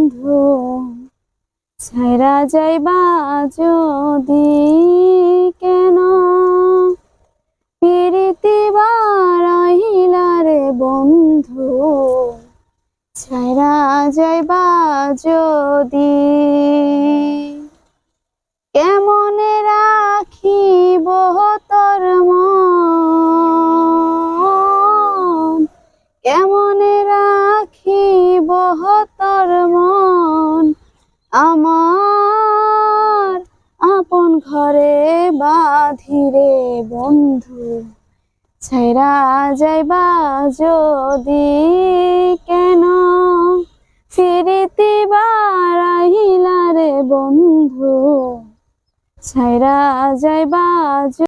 বন্ধু ছাইরা যাইবা যদি কেন ফিরিতে বারাইলা রে বন্ধু ছাইরা যাইবা যদি কেমনে রাখিব তোর মন কেমনে রাখিব তোর মন আমার আপন ঘরে বাঁধিরে বন্ধু ছাইরা যাইবা যদি কেন ফিরিতে বারাইলা রে বন্ধু ছাইরা যাইবা